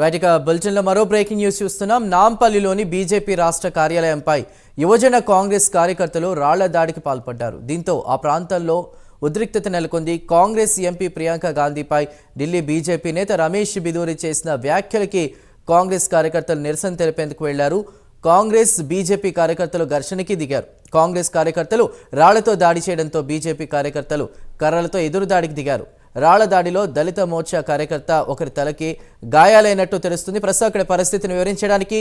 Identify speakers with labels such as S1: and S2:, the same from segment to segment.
S1: Right బులెటిన్లో మరో breaking news చూస్తున్నాం. నాంపల్లిలోని బీజేపీ రాష్ట్ర కార్యాలయంపై యువజన కాంగ్రెస్ కార్యకర్తలు రాళ్ల దాడికి పాల్పడ్డారు. దీంతో ఆ ప్రాంతంలో ఉద్రిక్తత నెలకొంది. కాంగ్రెస్ ఎంపీ ప్రియాంక గాంధీపై ఢిల్లీ బీజేపీ నేత రమేష్ బిదూరి చేసిన వ్యాఖ్యలకి కాంగ్రెస్ కార్యకర్తలు నిరసన తెలిపేందుకు వెళ్లారు. కాంగ్రెస్ బీజేపీ కార్యకర్తలు ఘర్షణకి దిగారు. కాంగ్రెస్ కార్యకర్తలు రాళ్లతో దాడి చేయడంతో బీజేపీ కార్యకర్తలు కర్రలతో ఎదురు దాడికి దిగారు. రాళ్ల దాడిలో దళిత మోర్చా కార్యకర్త ఒకరి తలకి గాయాలైనట్టు తెలుస్తుంది. ప్రస్తుతం అక్కడ పరిస్థితిని వివరించడానికి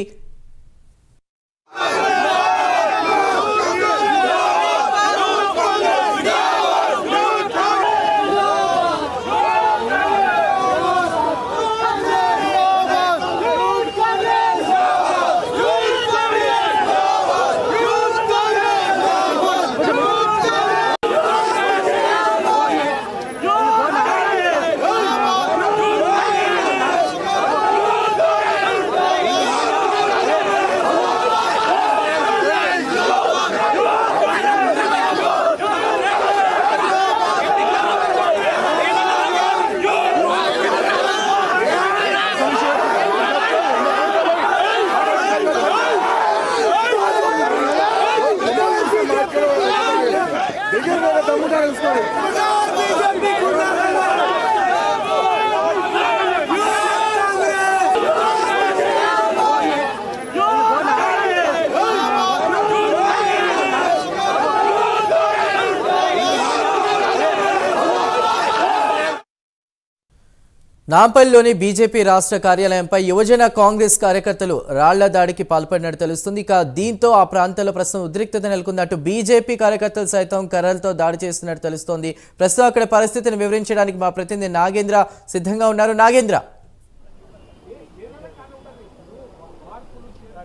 S1: నాంపల్లిలోని బీజేపీ రాష్ట్ర కార్యాలయంపై యువజన కాంగ్రెస్ కార్యకర్తలు రాళ్ల దాడికి పాల్పడినట్టు తెలుస్తుంది. ఇక దీంతో ఆ ప్రాంతంలో ప్రస్తుతం ఉద్రిక్తత నెలకొందట్టు బీజేపీ కార్యకర్తలు సైతం కర్రలతో దాడి చేస్తున్నట్టు తెలుస్తోంది. ప్రస్తుతం అక్కడ పరిస్థితిని వివరించడానికి మా ప్రతినిధి నాగేంద్ర సిద్ధంగా ఉన్నారు. Nagendra,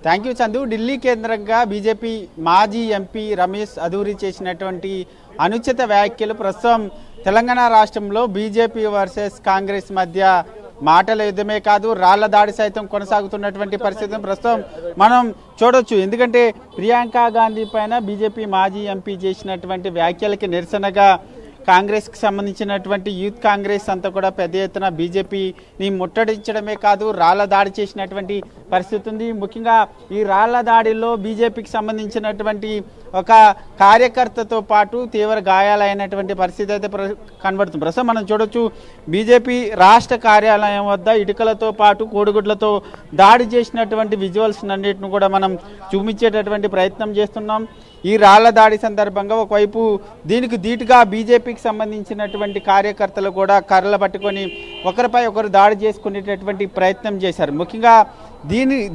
S2: thank you Chandu. ఢిల్లీ కేంద్రంగా బీజేపీ మాజీ ఎంపీ రమేష్ అధూరి చేసినటువంటి అనుచిత వ్యాఖ్యలు ప్రస్తుతం తెలంగాణ రాష్ట్రంలో బీజేపీ వర్సెస్ కాంగ్రెస్ మధ్య మాటల యుద్ధమే కాదు, రాళ్ల దాడి సైతం కొనసాగుతున్నటువంటి పరిస్థితిని ప్రస్తుతం మనం చూడొచ్చు. ఎందుకంటే ప్రియాంక గాంధీ పైన బీజేపీ మాజీ ఎంపీ చేసినటువంటి వ్యాఖ్యలకి నిరసనగా కాంగ్రెస్కి సంబంధించినటువంటి యూత్ కాంగ్రెస్ అంతా కూడా పెద్ద ఎత్తున బీజేపీని ముట్టడించడమే కాదు రాళ్ల దాడి చేసినటువంటి పరిస్థితి ఉంది. ముఖ్యంగా ఈ రాళ్ల దాడిలో బీజేపీకి సంబంధించినటువంటి ఒక కార్యకర్తతో పాటు తీవ్ర గాయాలైనటువంటి పరిస్థితి అయితే కనబడుతుంది. ప్రస్తుతం మనం చూడొచ్చు, బీజేపీ రాష్ట్ర కార్యాలయం వద్ద ఇటుకలతో పాటు కోడిగుడ్లతో దాడి చేసినటువంటి విజువల్స్ అన్నిటిని కూడా మనం చూపించేటటువంటి ప్రయత్నం చేస్తున్నాం. ఈ రాళ్ల దాడి సందర్భంగా ఒకవైపు దీనికి ధీటుగా బీజేపీకి సంబంధించినటువంటి కార్యకర్తలు కూడా కర్రలు పట్టుకొని ఒకరిపై ఒకరు దాడి చేసుకునేటటువంటి ప్రయత్నం చేశారు. ముఖ్యంగా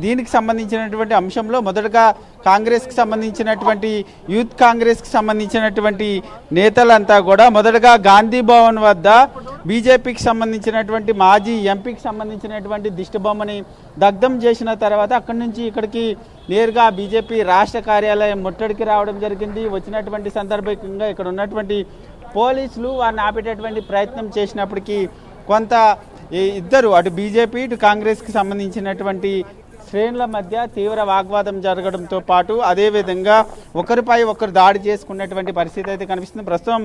S2: దీనికి సంబంధించినటువంటి అంశంలో మొదటగా కాంగ్రెస్కి సంబంధించినటువంటి యూత్ కాంగ్రెస్కి సంబంధించినటువంటి నేతలంతా కూడా మొదటగా గాంధీ భవన్ వద్ద బీజేపీకి సంబంధించినటువంటి మాజీ ఎంపీకి సంబంధించినటువంటి దిష్టిబొమ్మని దగ్ధం చేసిన తర్వాత అక్కడి నుంచి ఇక్కడికి నేరుగా బీజేపీ రాష్ట్ర కార్యాలయం ముట్టడికి రావడం జరిగింది. వచ్చినటువంటి సందర్భంగా ఇక్కడ ఉన్నటువంటి పోలీసులు వారిని ఆపేటటువంటి ప్రయత్నం చేసినప్పటికీ కొంత ఇద్దరు అటు బీజేపీ ఇటు కాంగ్రెస్కి సంబంధించినటువంటి శ్రేణుల మధ్య తీవ్ర వాగ్వాదం జరగడంతో పాటు అదేవిధంగా ఒకరిపై ఒకరు దాడి చేసుకున్నటువంటి పరిస్థితి అయితే కనిపిస్తుంది. ప్రస్తుతం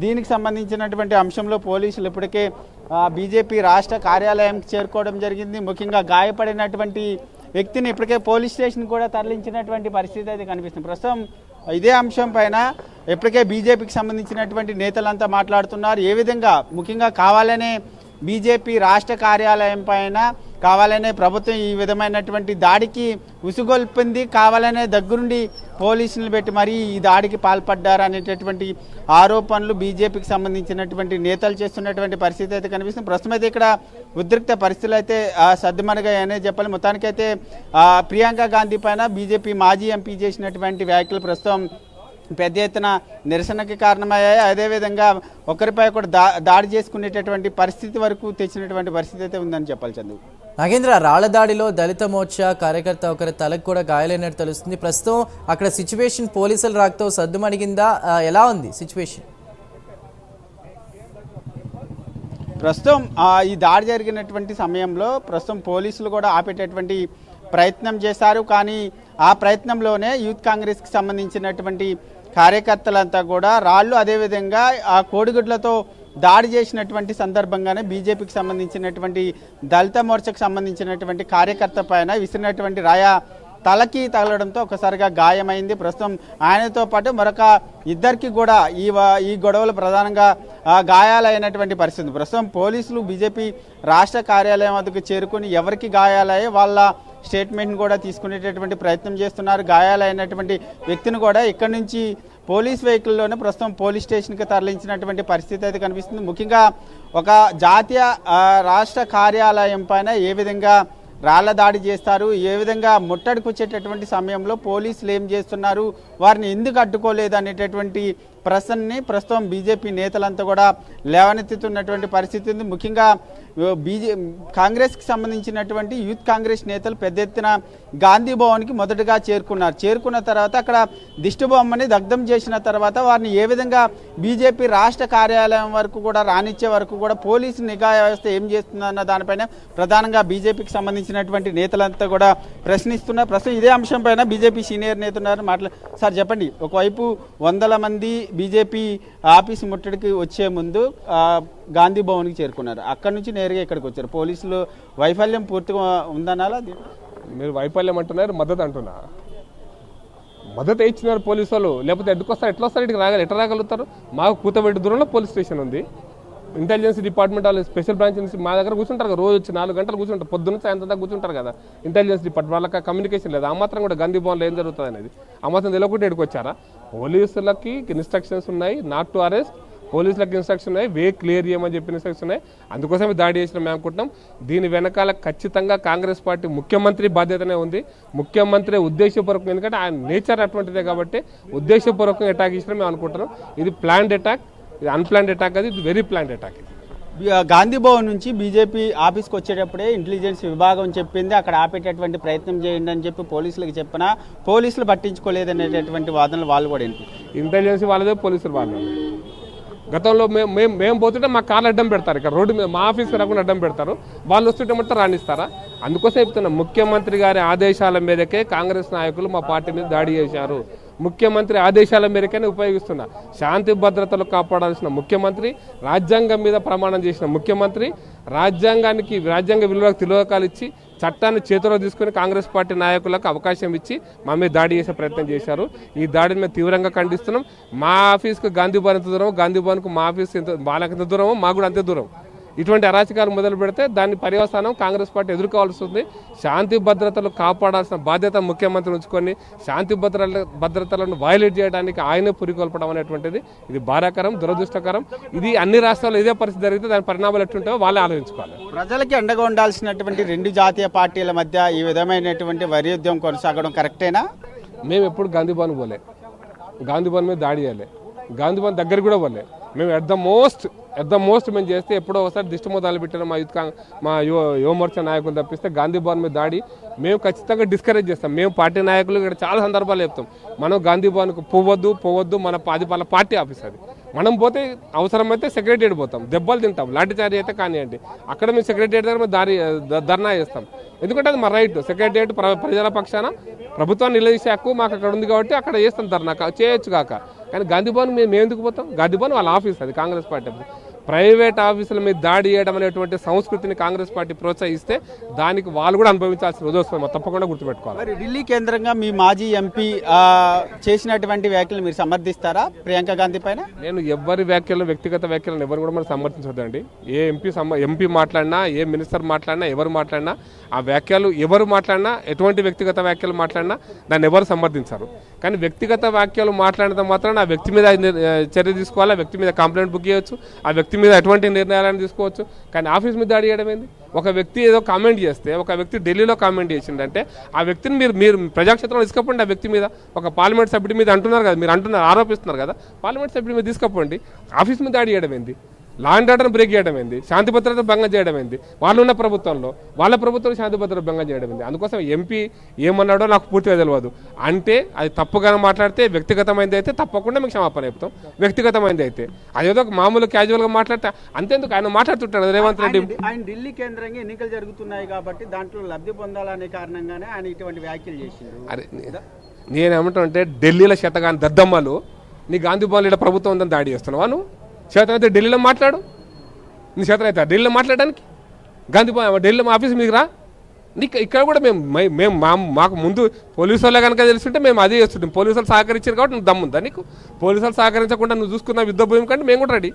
S2: దీనికి సంబంధించినటువంటి అంశంలో పోలీసులు ఇప్పటికే బీజేపీ రాష్ట్ర కార్యాలయంకి చేరుకోవడం జరిగింది. ముఖ్యంగా గాయపడినటువంటి వ్యక్తిని ఇప్పటికే పోలీస్ స్టేషన్ కూడా తరలించినటువంటి పరిస్థితి అయితే కనిపిస్తుంది. ప్రస్తుతం ఇదే అంశం పైన ఇప్పటికే బీజేపీకి సంబంధించినటువంటి నేతలంతా మాట్లాడుతున్నారు. ఏ విధంగా ముఖ్యంగా కావాలనే బీజేపీ రాష్ట్ర కార్యాలయం పైన కావాలనే ప్రభుత్వం ఈ విధమైనటువంటి దాడికి ఉసుగొల్పింది, కావాలనే దగ్గరుండి పోలీసులు పెట్టి మరీ ఈ దాడికి పాల్పడ్డారు అనేటటువంటి ఆరోపణలు బీజేపీకి సంబంధించినటువంటి నేతలు చేస్తున్నటువంటి పరిస్థితి అయితే కనిపిస్తుంది. ప్రస్తుతం అయితే ఇక్కడ ఉద్రిక్త పరిస్థితులు అయితే సద్దుమణిగాయనే చెప్పాలి. మొత్తానికైతే ప్రియాంక గాంధీ పైన బీజేపీ మాజీ ఎంపీ చేసినటువంటి వ్యాఖ్యలు ప్రస్తుతం పెద్ద ఎత్తున నిరసనకి కారణమయ్యాయి. అదేవిధంగా ఒకరిపై ఒకటి దాడి చేసుకునేటటువంటి పరిస్థితి వరకు తెచ్చినటువంటి పరిస్థితి అయితే ఉందని చెప్పాలి. చందు,
S1: నాగేంద్ర, రాళ్ల దాడిలో దళిత మోర్చా కార్యకర్త ఒకరి తలకు కూడా గాయాలైనట్టు తెలుస్తుంది. ప్రస్తుతం అక్కడ సిచ్యువేషన్ పోలీసుల రాకతో సద్దుమణిగిందా? ఎలా ఉంది సిచ్యువేషన్?
S2: ప్రస్తుతం ఈ దాడి జరిగినటువంటి సమయంలో ప్రస్తుతం పోలీసులు కూడా ఆపేటటువంటి ప్రయత్నం చేశారు. కానీ ఆ ప్రయత్నంలోనే యూత్ కాంగ్రెస్కి సంబంధించినటువంటి కార్యకర్తలంతా కూడా రాళ్ళు అదేవిధంగా ఆ కోడిగుడ్లతో దాడి చేసినటువంటి సందర్భంగానే బీజేపీకి సంబంధించినటువంటి దళిత మోర్చాకు సంబంధించినటువంటి కార్యకర్త పైన విసిరినటువంటి రాయ తలకి తగలడంతో ఒకసారిగా గాయమైంది. ప్రస్తుతం ఆయనతో పాటు మరొక ఇద్దరికి కూడా ఈ గొడవలు ప్రధానంగా గాయాలైనటువంటి పరిస్థితి. ప్రస్తుతం పోలీసులు బీజేపీ రాష్ట్ర కార్యాలయం వద్దకు చేరుకుని ఎవరికి గాయాలయ్యే వాళ్ళ స్టేట్మెంట్ని కూడా తీసుకునేటటువంటి ప్రయత్నం చేస్తున్నారు. గాయాలైనటువంటి వ్యక్తిని కూడా ఇక్కడి నుంచి పోలీస్ వెహికల్లోనే ప్రస్తుతం పోలీస్ స్టేషన్కి తరలించినటువంటి పరిస్థితి అయితే కనిపిస్తుంది. ముఖ్యంగా ఒక జాతీయ రాష్ట్ర కార్యాలయం పైన ఏ విధంగా రాళ్ల దాడి చేస్తారు, ఏ విధంగా ముట్టడికి వచ్చేటటువంటి సమయంలో పోలీసులు ఏం చేస్తున్నారు, వారిని ఎందుకు అడ్డుకోలేదు అనేటటువంటి ప్రశ్నని ప్రస్తుతం బీజేపీ నేతలంతా కూడా లేవనెత్తుతున్నటువంటి పరిస్థితి ఉంది. ముఖ్యంగా కాంగ్రెస్కి సంబంధించినటువంటి యూత్ కాంగ్రెస్ నేతలు పెద్ద ఎత్తున గాంధీ భవన్కి మొదటగా చేరుకున్న తర్వాత అక్కడ దిష్టి బొమ్మని దగ్ధం చేసిన తర్వాత వారిని ఏ విధంగా బీజేపీ రాష్ట్ర కార్యాలయం వరకు కూడా రానిచ్చే వరకు కూడా పోలీసు నిఘా వ్యవస్థ ఏం చేస్తుందన్న దానిపైన ప్రధానంగా బీజేపీకి సంబంధించినటువంటి నేతలంతా కూడా ప్రశ్నిస్తున్నారు. ప్రస్తుతం ఇదే అంశం పైన బీజేపీ సీనియర్ నేత ఉన్నారు. సార్ చెప్పండి, ఒకవైపు వందల మంది బీజేపీ ఆఫీస్ ముట్టడికి వచ్చే ముందు గాంధీ భవన్కి చేరుకున్నారు, అక్కడి నుంచి నేరుగా ఇక్కడికి వచ్చారు. పోలీసులు వైఫల్యం పూర్తిగా ఉందనాలా?
S3: మీరు వైఫల్యం అంటున్నారు, మద్దతు అంటున్నా. మద్దతు ఇచ్చినారు పోలీసు వాళ్ళు, లేకపోతే ఎడ్డుకొస్తారు, ఎట్లా వస్తారు, ఇక్కడికి రాగలరు, ఎట్లా రాగలుగుతారు? మాకు కూతబెట్టి దూరంలో పోలీస్ స్టేషన్ ఉంది. ఇంటెలిజెన్స్ డిపార్ట్మెంట్ వాళ్ళు స్పెషల్ బ్రాంచ్ నుంచి మా దగ్గర కూర్చుంటారు కదా, రోజు వచ్చి 4 గంటలు కూర్చుంటారు, పొద్దున్న సాయంత్రం దాకా కూర్చుంటారు కదా. ఇంటెలిజెన్స్ డిపార్ట్మెంట్ వాళ్ళకి కమ్యూనికేషన్ లేదు. ఆ మాత్రం కూడా గాంధీ భవన్లో ఏం జరుగుతుంది అనేది ఆ మాత్రం తెలియకుండా ఇక్కడికి వచ్చారా? పోలీసులకి ఇన్స్ట్రక్షన్స్ ఉన్నాయి, నాట్ టు అరెస్ట్. పోలీసులకు ఇన్స్ట్రక్షన్ ఉన్నాయి, వే క్లియర్ చేయమని చెప్పి ఇన్స్ట్రక్షన్ ఉన్నాయి. అందుకోసమే దాడి చేసిన మేము అనుకుంటున్నాం. దీని వెనకాల ఖచ్చితంగా కాంగ్రెస్ పార్టీ ముఖ్యమంత్రి బాధ్యతనే ఉంది. ముఖ్యమంత్రి ఉద్దేశపూర్వకంగా, ఎందుకంటే ఆయన నేచర్ అటువంటిదే కాబట్టి ఉద్దేశపూర్వకంగా అటాక్ చేసిన మేము అనుకుంటున్నాం. ఇది ప్లాన్డ్ అటాక్, ఇది అన్ప్లాన్డ్ అటాక్, అది ఇది very planned attack.
S2: Gandhi Bhavan నుంచి బీజేపీ ఆఫీస్కి వచ్చేటప్పుడే ఇంటెలిజెన్స్ విభాగం చెప్పింది అక్కడ ఆపేటటువంటి ప్రయత్నం చేయండి అని చెప్పి పోలీసులకు చెప్పినా పోలీసులు పట్టించుకోలేదనేటటువంటి వాదనలు వాళ్ళు కూడా ఏంటి?
S3: ఇంటెలిజెన్స్ వాళ్ళదే, పోలీసులు వాళ్ళదే. గతంలో మేము పోతుంటే మా కార్లు అడ్డం పెడతారు, ఇక్కడ రోడ్డు మీద మా ఆఫీస్కి రాకుండా అడ్డం పెడతారు. వాళ్ళు వస్తుంటే మొత్తం రాణిస్తారా? అందుకోసం చెప్తున్నా, ముఖ్యమంత్రి గారి ఆదేశాల మేరకే కాంగ్రెస్ నాయకులు మా పార్టీ మీద దాడి చేశారు. ముఖ్యమంత్రి ఆదేశాల మేరకనే ఉపయోగిస్తున్నా. శాంతి భద్రతలు కాపాడాల్సిన ముఖ్యమంత్రి, రాజ్యాంగం మీద ప్రమాణం చేసిన ముఖ్యమంత్రి, రాజ్యాంగ విలువలకు తిలోకాలు ఇచ్చి చట్టాన్ని చేతిలో తీసుకుని కాంగ్రెస్ పార్టీ నాయకులకు అవకాశం ఇచ్చి మా మీద దాడి చేసే ప్రయత్నం చేశారు. ఈ దాడిని మేము తీవ్రంగా ఖండిస్తున్నాం. మా ఆఫీస్కు గాంధీ భవన్ ఎంత దూరం, గాంధీ భవన్కు మా ఆఫీస్ వాళ్ళకి ఎంత దూరమో మాకు కూడా అంతే దూరం. ఇటువంటి అరాచకాలు మొదలు పెడితే దాని పర్యవసానం కాంగ్రెస్ పార్టీ ఎదుర్కోవాల్సి ఉంది. శాంతి భద్రతలు కాపాడాల్సిన బాధ్యత ముఖ్యమంత్రి ఉంచుకొని శాంతి భద్రతలను వయలేట్ చేయడానికి ఆయనే పురికొల్పడం అనేటువంటిది ఇది బాధాకరం, దురదృష్టకరం. ఇది అన్ని రాష్ట్రాల్లో ఇదే పరిస్థితి జరిగితే దాని పరిణామాలు ఎట్లుంటాయో వాళ్ళే ఆలోచించుకోవాలి.
S2: ప్రజలకి అండగా ఉండాల్సినటువంటి రెండు జాతీయ పార్టీల మధ్య ఈ విధమైనటువంటి వైరుధ్యం కొనసాగడం కరెక్టేనా?
S3: మేము ఎప్పుడు గాంధీ భవన్ పోలే, గాంధీ భవన్ మీద దాడి చేయలే, గాంధీ భవన్ దగ్గర కూడా పోలే. మేము ఎట్ ద మోస్ట్ మేము చేస్తే ఎప్పుడో ఒకసారి దిష్టి మొదలు పెట్టిన మా యువ మోర్చా నాయకులు తప్పిస్తే గాంధీ భవన్ మీద దాడి మేము ఖచ్చితంగా డిస్కరేజ్ చేస్తాం. మేము పార్టీ నాయకులు ఇక్కడ చాలా సందర్భాలు చెప్తాం, మనం గాంధీ భవన్కు పోవద్దు, మన పార్టీ ఆఫీస్ అది. మనం పోతే అవసరమైతే సెక్రటరియట్ పోతాం, దెబ్బలు తింటాం, లాఠీచార్జ్ అయితే కానివ్వండి. అక్కడ మేము సెక్రటరియట్ దగ్గర మేము ధర్నా చేస్తాం, ఎందుకంటే అది మా రైట్. సెక్రటరియట్ ప్రజల పక్షాన ప్రభుత్వాన్ని నిలదీసే హక్కు మాకు అక్కడ ఉంది కాబట్టి అక్కడ చేస్తాం ధర్నా, చేయొచ్చు కాక. కానీ గాంధీ భవన్ మేము ఎందుకు పోతాం? గాంధీ భవన్ వాళ్ళ ఆఫీస్, అది కాంగ్రెస్ పార్టీ ఆఫీస్. ప్రైవేట్ ఆఫీసుల మీద దాడి చేయడం అనేటువంటి సంస్కృతిని కాంగ్రెస్ పార్టీ ప్రోత్సహిస్తే దానికి వాళ్ళు కూడా అనుభవించాల్సిన రోజు వస్తుంది, తప్పకుండా గుర్తుపెట్టుకోవాలి.
S2: మరి ఢిల్లీ కేంద్రంగా మీ మాజీ ఎంపీ చేసినటువంటి వ్యాఖ్యలు మీరు సమర్థిస్తారా ప్రియాంక గాంధీ పైన?
S3: నేను ఎవరి వ్యాఖ్యలను, వ్యక్తిగత వ్యాఖ్యలను ఎవరు కూడా మనం సమర్థించొద్దండి. ఏ ఎంపీ మాట్లాడినా, ఏ మినిస్టర్ మాట్లాడినా, ఎవరు మాట్లాడినా ఆ వ్యాఖ్యలు ఎవరు మాట్లాడినా, ఎటువంటి వ్యక్తిగత వ్యాఖ్యలు మాట్లాడినా దాన్ని ఎవరు సమర్థించారు. కానీ వ్యక్తిగత వ్యాఖ్యలు మాట్లాడినంత మాత్రం ఆ వ్యక్తి మీద చర్య తీసుకోవాలి, ఆ వ్యక్తి మీద కంప్లైంట్ బుక్ చేయొచ్చు, ఆ వ్యక్తి మీద ఎటువంటి నిర్ణయాలను తీసుకోవచ్చు. కానీ ఆఫీస్ మీద దాడి చేయడం ఏంది? ఒక వ్యక్తి ఏదో కామెంట్ చేస్తే, ఒక వ్యక్తి ఢిల్లీలో కామెంట్ చేసిందంటే ఆ వ్యక్తిని మీరు ప్రజాక్షేత్రంలో తీసుకపోండి. ఆ వ్యక్తి మీద, ఒక పార్లమెంట్ సభ్యుడి మీద అంటున్నారు కదా, మీరు ఆరోపిస్తున్నారు కదా, పార్లమెంట్ సభ్యుడి మీద తీసుకపోండి. ఆఫీస్ మీద దాడి చేయడం ఏంది? లా అండ్ ఆర్డర్ని బ్రేక్ చేయడం ఏంది? శాంతి భద్రత భంగం చేయడం ఏంది? వాళ్ళు ఉన్న ప్రభుత్వంలో, వాళ్ళ ప్రభుత్వంలో శాంతి భద్రత భంగం చేయడం ఏంది? అందుకోసం ఎంపీ ఏమన్నాడో నాకు పూర్తిగా తెలియదు. అంటే అది తప్పుగా మాట్లాడితే, వ్యక్తిగతమైంది అయితే తప్పకుండా మీకు క్షమాపణ చెప్తాం. వ్యక్తిగతమైంది అయితే అదేదో మామూలు క్యాజువల్గా మాట్లాడితే అంతేందుకు ఆయన మాట్లాడుతుంటాడు రేవంత్ రెడ్డి.
S2: ఆయన ఢిల్లీ కేంద్రంగా ఎన్నికలు జరుగుతున్నాయి కాబట్టి దాంట్లో లబ్ధి పొందాలనే కారణంగానే ఆయన ఇటువంటి వ్యాఖ్యలు చేసిండు.
S3: అరే నేనేమంటానంటే, ఢిల్లీలో శతగాని దద్దమ్మలు నీ గాంధీ భవన్ ప్రభుత్వం ఉందని దాడి చేస్తున్నావా నువ్వు? చేతనైతే ఢిల్లీలో మాట్లాడు, నీ చేతనైతే ఢిల్లీలో మాట్లాడడానికి ఢిల్లీలో మా ఆఫీస్ మీకు రా. నీకు ఇక్కడ కూడా మేము మాకు ముందు పోలీసు వాళ్ళే కనుక తెలుసుంటే మేము అదే చేస్తుంటాం. పోలీసు వాళ్ళు సహకరించారు కాబట్టి నువ్వు దమ్ముందా నీకు? పోలీసు వాళ్ళు సహకరించకుండా నువ్వు చూసుకున్న యుద్ధ భూమి కంటే మేము కూడా రెడీ,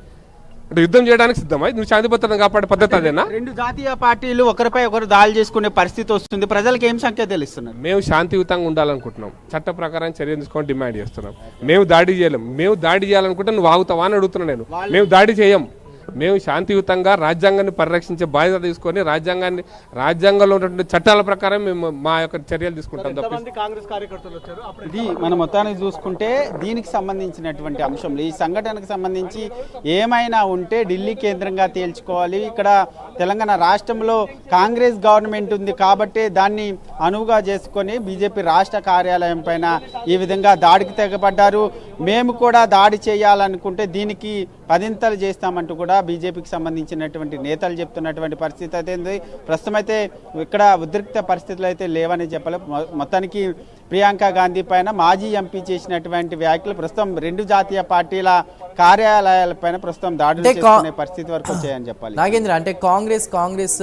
S3: అంటే యుద్ధం చేయడానికి సిద్ధమా? నువ్వు శాంతి భద్రతను కాపాడే పద్ధతి అదేనా?
S2: రెండు జాతీయ పార్టీలు ఒకరిపై ఒకరు దాడి చేసుకునే పరిస్థితి వస్తుంది. ప్రజలకు ఏం సంకేతాలు ఇస్తున్నారు?
S3: మేము శాంతియుతంగా ఉండాలనుకుంటున్నాం, చట్ట ప్రకారం చర్య తీసుకొని డిమాండ్ చేస్తున్నాం. మేము దాడి చేయలేం. మేము దాడి చేయాలనుకుంటే నువ్వు ఆగుతావా అని అడుగుతున్నా నేను. మేము దాడి చేయం. మేము శాంతియుతంగా రాజ్యాంగాన్ని పరిరక్షించే బాధ్యత తీసుకొని రాజ్యాంగంలో ఉన్నటువంటి చట్టాల ప్రకారం మేము మా యొక్క చర్యలు తీసుకుంటాం తప్ప.
S4: కాంగ్రెస్ కార్యకర్తలు వచ్చారు.
S2: ఇది మన మొత్తానికి చూసుకుంటే దీనికి సంబంధించినటువంటి అంశంలో ఈ సంఘటనకు సంబంధించి ఏమైనా ఉంటే ఢిల్లీ కేంద్రంగా తేల్చుకోవాలి. ఇక్కడ తెలంగాణ రాష్ట్రంలో కాంగ్రెస్ గవర్నమెంట్ ఉంది కాబట్టి దాన్ని అనువుగా చేసుకొని బీజేపీ రాష్ట్ర కార్యాలయం పైన ఈ విధంగా దాడికి తెగబడ్డారు. మేము కూడా దాడి చేయాలనుకుంటే దీనికి పదింతలు చేస్తామంటూ కూడా బీజేపీకి సంబంధించినటువంటి నేతలు చెప్తున్నటువంటి పరిస్థితి అయితే ఉంది. ప్రస్తుతం అయితే ఇక్కడ ఉద్రిక్త పరిస్థితులు అయితే లేవని చెప్పాలి. మొత్తానికి ప్రియాంక గాంధీ పైన మాజీ ఎంపీ చేసినటువంటి వ్యాఖ్యలు ప్రస్తుతం రెండు జాతీయ పార్టీల కార్యాలయాలపైన ప్రస్తుతం దాడులు చేసుకునే పరిస్థితి వరకు వచ్చాయని చెప్పాలి.
S1: నాగేంద్ర, అంటే కాంగ్రెస్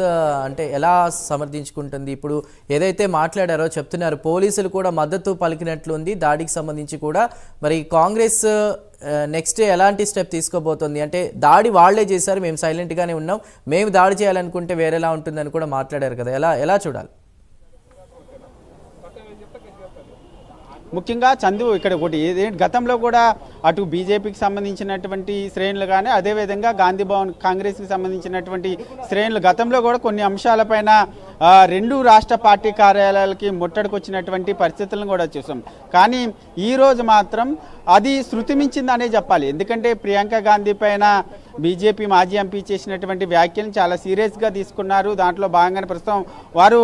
S1: అంటే ఎలా సమర్థించుకుంటుంది? ఇప్పుడు ఏదైతే మాట్లాడారో చెప్తున్నారు, పోలీసులు కూడా మద్దతు పలికినట్లుంది దాడికి సంబంధించి కూడా. మరి కాంగ్రెస్ నెక్స్ట్ ఎలాంటి స్టెప్ తీసుకోబోతోంది? అంటే దాడి వాళ్లే చేశారు, మేము సైలెంట్గానే ఉన్నాం, మేము దాడి చేయాలనుకుంటే వేరేలా ఉంటుందని కూడా మాట్లాడారు కదా, ఎలా చూడాలి?
S2: ముఖ్యంగా చందు ఇక్కడ ఒకటి గతంలో కూడా అటు బీజేపీకి సంబంధించినటువంటి శ్రేణులు కానీ అదేవిధంగా గాంధీ భవన్ కాంగ్రెస్కి సంబంధించినటువంటి శ్రేణులు గతంలో కూడా కొన్ని అంశాలపైన రెండు రాష్ట్ర పార్టీ కార్యాలయాలకి ముట్టడికి వచ్చినటువంటి పరిస్థితులను కూడా చూసాం. కానీ ఈరోజు మాత్రం అది శృతి మించిందనే చెప్పాలి. ఎందుకంటే ప్రియాంక గాంధీ పైన బీజేపీ మాజీ ఎంపీ చేసినటువంటి వ్యాఖ్యలను చాలా సీరియస్గా తీసుకున్నారు. దాంట్లో భాగంగానే ప్రస్తుతం వారు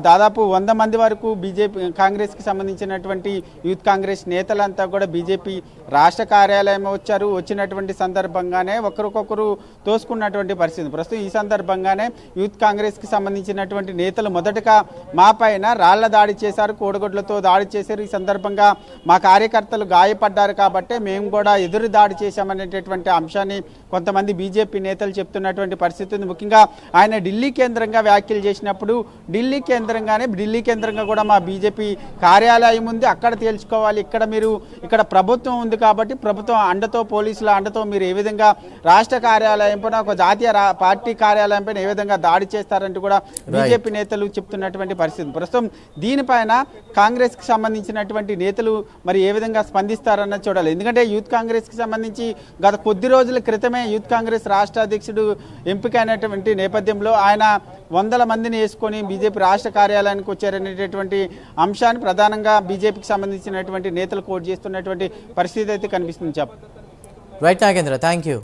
S2: దాదాపు 100 మంది వరకు బీజేపీ కాంగ్రెస్కి సంబంధించినటువంటి యూత్ కాంగ్రెస్ నేతలంతా కూడా బీజేపీ రాష్ట్ర కార్యాలయం వచ్చారు. వచ్చినటువంటి సందర్భంగానే ఒకరికొకరు తోసుకున్నటువంటి పరిస్థితి. ప్రస్తుతం ఈ సందర్భంగానే యూత్ కాంగ్రెస్కి సంబంధించినటువంటి నేతలు మొదటగా మా పైన రాళ్ల దాడి చేశారు, కోడిగుడ్లతో దాడి చేశారు. ఈ సందర్భంగా మా కార్యకర్తలు గాయపడ్డారు కాబట్టి మేము కూడా ఎదురు దాడి చేశామనేటటువంటి అంశాన్ని కొంతమంది బీజేపీ నేతలు చెప్తున్నటువంటి పరిస్థితి ఉంది. ముఖ్యంగా ఆయన ఢిల్లీ కేంద్రంగా వ్యాఖ్యలు చేసినప్పుడు ఢిల్లీ కేంద్రంగా కూడా మా బీజేపీ కార్యాలయం ఉంది, అక్కడ తేల్చుకోవాలి. ఇక్కడ ప్రభుత్వం ఉంది కాబట్టి ప్రభుత్వం అండతో పోలీసుల అండతో మీరు ఏ విధంగా రాష్ట్ర కార్యాలయం పైన ఒక జాతీయ పార్టీ కార్యాలయం పైన ఏ విధంగా దాడి చేస్తారంటూ కూడా బీజేపీ నేతలు చెప్తున్నటువంటి పరిస్థితి. ప్రస్తుతం దీనిపైన కాంగ్రెస్కి సంబంధించినటువంటి నేతలు మరి ఏ విధంగా స్పందిస్తారన్నది చూడాలి. ఎందుకంటే యూత్ కాంగ్రెస్కి సంబంధించి గత కొద్ది రోజుల క్రితమే యూత్ కాంగ్రెస్ రాష్ట్ర అధ్యక్షుడు ఎంపికైనటువంటి నేపథ్యంలో ఆయన 100 మందిని వేసుకొని బీజేపీ రాష్ట్ర కార్యాలయానికి వచ్చారనేటటువంటి అంశాన్ని ప్రధానంగా బీజేపీకి సంబంధించినటువంటి నేతలు కోట్ చేస్తున్నటువంటి పరిస్థితి అయితే కనిపిస్తుంది.
S1: Right Nagendra, thank you.